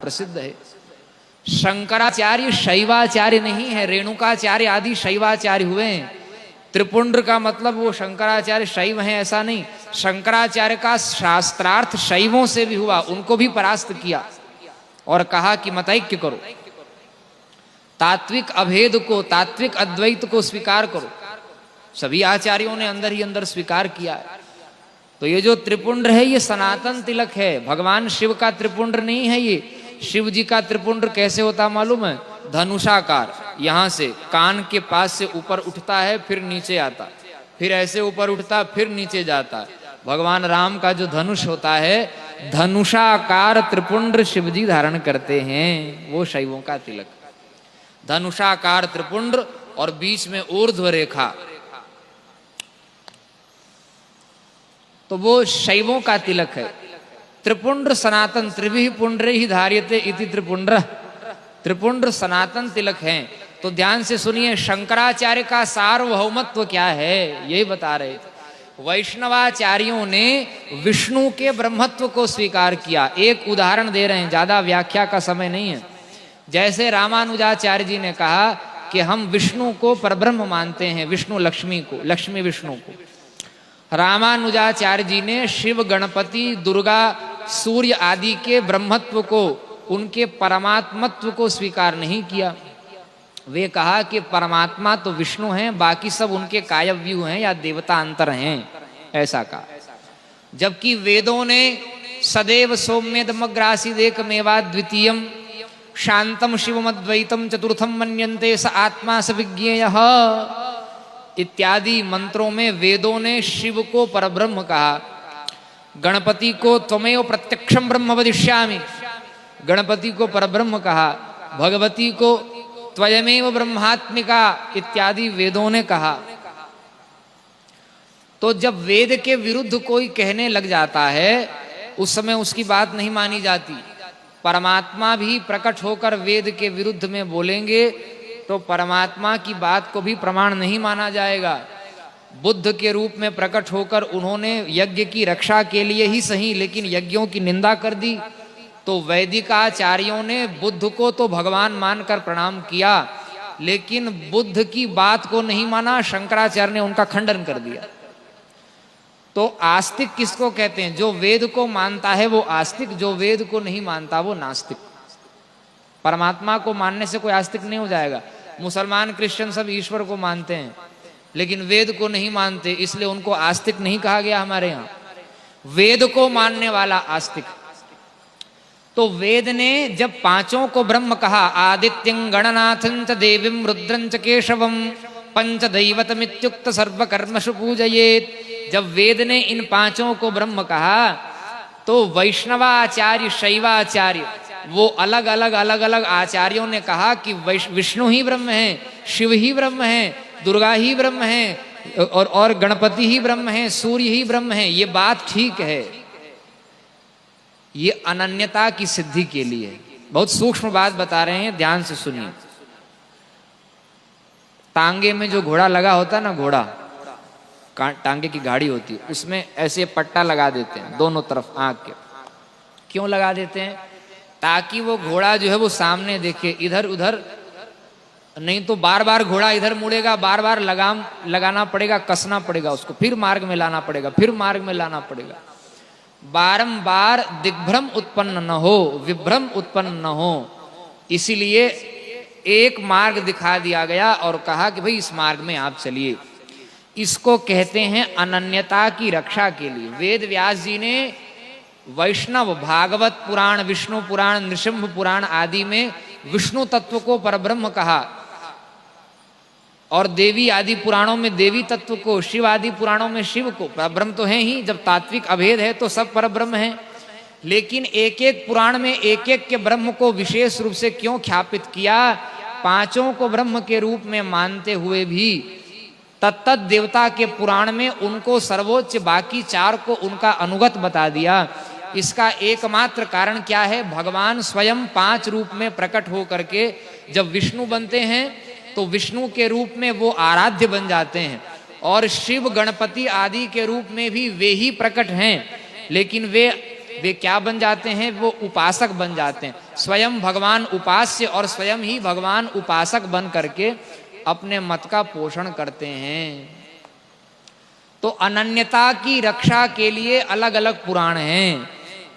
प्रसिद्ध है। शंकराचार्य शैवाचार्य नहीं है, रेणुकाचार्य आदि शैवाचार्य हुए हैं। त्रिपुंड्र का मतलब वो शंकराचार्य शैव हैं ऐसा नहीं, शंकराचार्य का शास्त्रार्थ शैवों से भी हुआ, उनको भी परास्त किया और कहा कि मतैक्य करो, तात्विक अभेद को, तात्विक अद्वैत को स्वीकार करो। सभी आचार्यों ने अंदर ही अंदर स्वीकार किया है। तो ये जो त्रिपुंड्र है ये सनातन तिलक है, भगवान शिव का त्रिपुंड्र नहीं है। ये शिव जी का त्रिपुंड्र कैसे होता मालूम है? धनुषाकार, यहां से कान के पास से ऊपर उठता है, फिर नीचे आता, फिर ऐसे ऊपर उठता, फिर नीचे जाता। भगवान राम का जो धनुष होता है, धनुषाकार त्रिपुंड्र शिव जी धारण करते हैं, वो शैवों का तिलक। धनुषाकार त्रिपुंड्र और बीच में ऊर्ध्व रेखा, तो वो शैवों का तिलक है। त्रिपुंड्र सनातन, त्रिभिः पुंड्रे ही धार्यते इति त्रिपुंड्र, त्रिपुंड्र सनातन तिलक हैं। तो ध्यान से सुनिए, शंकराचार्य का सार्वभौमत्व क्या है यही बता रहे थे। वैष्णवाचार्यों ने विष्णु के ब्रह्मत्व को स्वीकार किया। एक उदाहरण दे रहे हैं, ज्यादा व्याख्या का समय नहीं है। जैसे रामानुजाचार्य जी ने कहा कि हम विष्णु को परब्रह्म मानते हैं, विष्णु लक्ष्मी को, लक्ष्मी विष्णु को। रामानुजाचार्य जी ने शिव, गणपति, दुर्गा, सूर्य आदि के ब्रह्मत्व को, उनके परमात्मत्व को स्वीकार नहीं किया। वे कहा कि परमात्मा तो विष्णु हैं, बाकी सब उनके कायव्यूह हैं या देवता अंतर हैं, ऐसा कहा। जबकि वेदों ने सदैव सौम्यदमग्रासीदेकमेवा द्वितीयम शांतम शिवमद्वैतम चतुर्थम मन्यन्ते स आत्मा स विज्ञेयः इत्यादि मंत्रों में वेदों ने शिव को परब्रह्म कहा। गणपति को त्वमेव प्रत्यक्षम ब्रह्म वदिष्यामि, गणपति को परब्रह्म कहा। भगवती को त्वयमेव ब्रह्मात्मिका इत्यादि वेदों ने कहा। तो जब वेद के विरुद्ध कोई कहने लग जाता है, उस समय उसकी बात नहीं मानी जाती। परमात्मा भी प्रकट होकर वेद के विरुद्ध में बोलेंगे तो परमात्मा की बात को भी प्रमाण नहीं माना जाएगा। बुद्ध के रूप में प्रकट होकर उन्होंने यज्ञ की रक्षा के लिए ही सही, लेकिन यज्ञों की निंदा कर दी। तो वैदिक आचार्यों ने बुद्ध को तो भगवान मानकर प्रणाम किया, लेकिन बुद्ध की बात को नहीं माना। शंकराचार्य ने उनका खंडन कर दिया। तो आस्तिक किसको कहते हैं? जो वेद को मानता है वो आस्तिक, जो वेद को नहीं मानता वो नास्तिक। परमात्मा को मानने से कोई आस्तिक नहीं हो जाएगा। मुसलमान, क्रिश्चियन सब ईश्वर को मानते हैं, लेकिन वेद को नहीं मानते, इसलिए उनको आस्तिक नहीं कहा गया हमारे यहाँ। वेद को मानने वाला आस्तिक। तो वेद ने जब पांचों को ब्रह्म कहा, आदित्यं गणनाथं च देवीं रुद्रं च केशवं पंचदैवतमित्युक्त सर्वकर्मसु पूजयेत, जब वेद ने इन पांचों को ब्रह्म कहा, तो वैष्णवाचार्य, शैवाचार्य, वो अलग अलग आचार्यों ने कहा कि विष्णु ही ब्रह्म है, शिव ही ब्रह्म है, दुर्गा ही ब्रह्म है और गणपति ही ब्रह्म है, सूर्य ही ब्रह्म है। ये बात ठीक है, ये अनन्यता की सिद्धि के लिए। बहुत सूक्ष्म बात बता रहे हैं, ध्यान से सुनिए। टांगे में जो घोड़ा लगा होता है ना, घोड़ा टांगे की गाड़ी होती है, उसमें ऐसे पट्टा लगा देते हैं दोनों तरफ आंख के। क्यों लगा देते हैं? ताकि वो घोड़ा जो है वो सामने देखे, इधर उधर नहीं तो बार बार घोड़ा इधर मुड़ेगा, बार बार लगाम लगाना पड़ेगा, कसना पड़ेगा उसको, फिर मार्ग में लाना पड़ेगा, फिर मार्ग में लाना पड़ेगा। बारंबार दिग्भ्रम उत्पन्न न हो, विभ्रम उत्पन्न न हो, इसीलिए एक मार्ग दिखा दिया गया और कहा कि भाई इस मार्ग में आप चलिए। इसको कहते हैं अनन्यता की रक्षा के लिए। वेद व्यास जी ने वैष्णव, भागवत पुराण, विष्णु पुराण, नृसिंह पुराण आदि में विष्णु तत्व को परब्रह्म कहा, और देवी आदि पुराणों में देवी तत्व को, शिव आदि पुराणों में शिव को। परब्रह्म तो है ही, जब तात्विक अभेद है तो सब परब्रह्म है। लेकिन एक एक पुराण में एक एक के ब्रह्म को विशेष रूप से क्यों ख्यापित किया? पांचों को ब्रह्म के रूप में मानते हुए भी तत्त देवता के पुराण में उनको सर्वोच्च, बाकी चार को उनका अनुगत बता दिया। इसका एकमात्र कारण क्या है? भगवान स्वयं 5 रूप में प्रकट हो करके जब विष्णु बनते हैं तो विष्णु के रूप में वो आराध्य बन जाते हैं, और शिव, गणपति आदि के रूप में भी वे ही प्रकट हैं, लेकिन वे वे क्या बन जाते हैं? वो उपासक बन जाते हैं। स्वयं भगवान उपास्य और स्वयं ही भगवान उपासक बन करके अपने मत का पोषण करते हैं। तो अनन्यता की रक्षा के लिए अलग अलग पुराण हैं,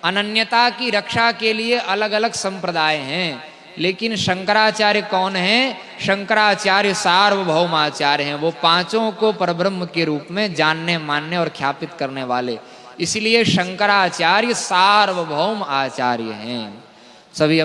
अनन्यता की रक्षा के लिए अलग अलग संप्रदाय हैं, लेकिन शंकराचार्य कौन हैं? शंकराचार्य सार्वभौमाचार्य हैं। वो पांचों को परब्रह्म के रूप में जानने, मानने और ख्यापित करने वाले, इसलिए शंकराचार्य सार्वभौम आचार्य हैं। सभी